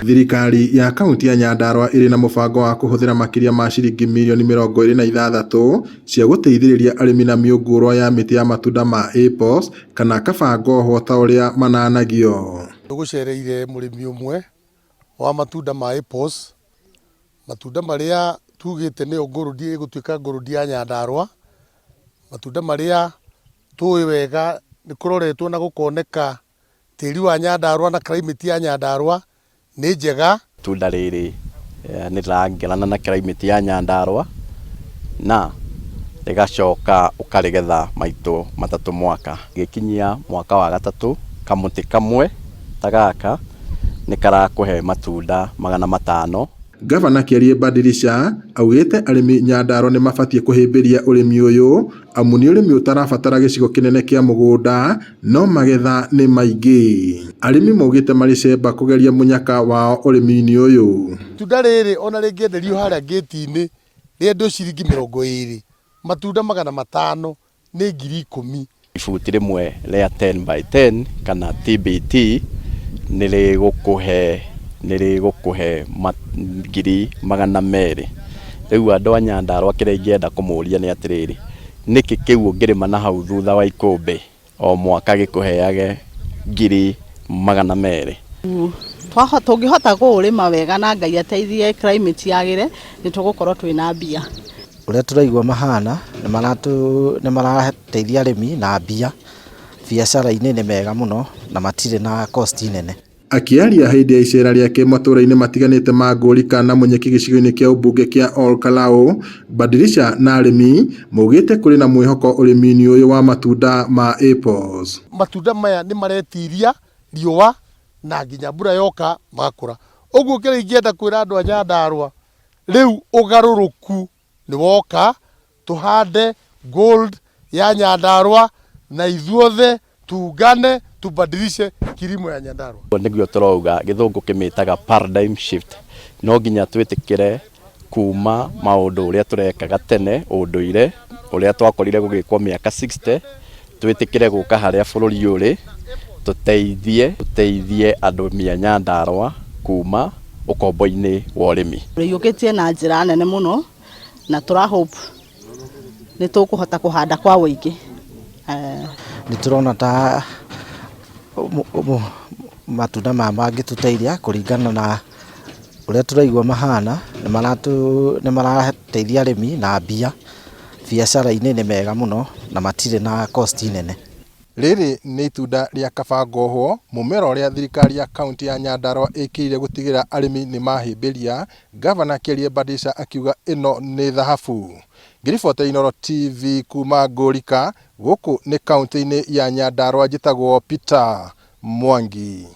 Thirikari ya kaunti ya Nyandarua ĩrĩ na mũbango wa kũhũthĩra makĩria ma ciringi mirioni 26 cia gũteithĩrĩria arĩmi na mĩũngũrwa ya mĩtĩ ya matunda ma apples kana kabangoho ta ũrĩa mananagio. Tũgũcereire mũrĩmi ũmwe wa matunda ma apples, matunda marĩa tugĩte nĩyo ngũrũndi ĩgũtuĩka ngũrũndi ya Nyandarua, matunda marĩa tũĩ wega nĩ kũroretwo na gũkoneka tĩri wa Nyandarua na climate ya Nyandarua nĩ njega. Tunda rĩrĩ nĩ rĩrangerana na climate ya Nyandarua na rĩgacoka ũkarĩgetha maitũ matatũ mwaka. Gĩkinyia mwaka wa gatatũ kamũtĩ kamwe ta gaka nĩ karakũhe matunda 500. Gavana Kĩarie Badilisha augĩte arĩmi Nyandarua nĩ mabatie kũhĩmbĩria ũrĩmi ũyũ amu nĩ ũrĩmi ũtarabatara gĩcigo kĩnene kĩa mũgũnda no magetha nĩ maingĩ. Arĩmi maugĩte marĩcemba kũgeria mũnyaka wao ũrĩmi-inĩ ũyũ. Itunda rĩrĩ ona rĩngĩenderio harĩa gate-inĩ rĩendio ciringi 20, matunda 500 nĩ 10,000. Ibuti rĩmwe rĩa 10x10 kana TBT nĩ rĩgũkũhe 200,000. Rĩu andũ a Nyandarua kĩrĩa ingĩenda kũmũria nĩ atĩrĩrĩ, nĩkĩ kĩu ũngĩrĩma na hau thutha wa ikũmbĩ o mwaka gĩkũheage 200,000? Tũngĩhota kũũrĩma wega na Ngai ateithie climate yagĩre nĩ tũgũkorwo twĩna mbia. Ũrĩa tũraigua mahana nĩ marateithia arĩmi na mbia, biacara-inĩ nĩ mega mũno na matirĩ na cost nene. Akĩaria hĩndĩ ya icera rĩake matũũra-inĩ matiganĩte ma Ngũrika na Munyeki gĩcigo-inĩ kĩa ũmbunge kĩa Ol Kalou, Badilisha na arĩmi maugĩte kũrĩ na mwĩhoko ũrĩmi-inĩ ũyũ wa matunda ma apples. Matunda maya nĩ maretiria riũa na nginya mbura yoka magakũra. Ũguo kĩrĩa ingĩenda kwĩra andũ a Nyandarua, rĩu ũgarũrũku nĩ woka, tũhande gold ya Nyandarua na ithuothe tuungane tubadilishe kilimo ya Nyandarua. Nĩguo tũrauga gĩthũngũ kĩmĩtaga paradigm shift. No nginya twĩtĩkĩre kuma maũndũ ũrĩa tũrekaga tene, ũndũire ũrĩa twakorire gũgĩkwo mĩaka 60, twĩtĩkĩre gũka harĩa bũrũri ũrĩ, tũteithie andũ a Nyandarua kuma ũkombo-inĩ wa ũrĩmi. Rĩiyũkĩtie na njĩra nene mũno na tũrahope nĩ tũkũhota kũhanda kwa wũingĩ. Nĩ tũrona ta matunda mangĩtũteithia kũringana na ũrĩa tũraigua mahana, nĩ marateithia arĩmi na mbia, biacara-inĩ nĩ mega mũno na matirĩ na cost nene. Rĩrĩ nĩ itunda rĩa kabangoho, mũmera ũrĩa thirikari ya kaunti ya Nyandarua ĩkĩrire gũtigĩrĩra arĩmi nĩ mahĩmbĩria. Gavana Kĩarie Badilisha akiuga ĩno nĩ thahabu. Ngĩribotera Inooro TV kuma Ngũrika, gũkũ nĩ kaunti-inĩ ya Nyandarua, njĩtagwo Peter Mwangi.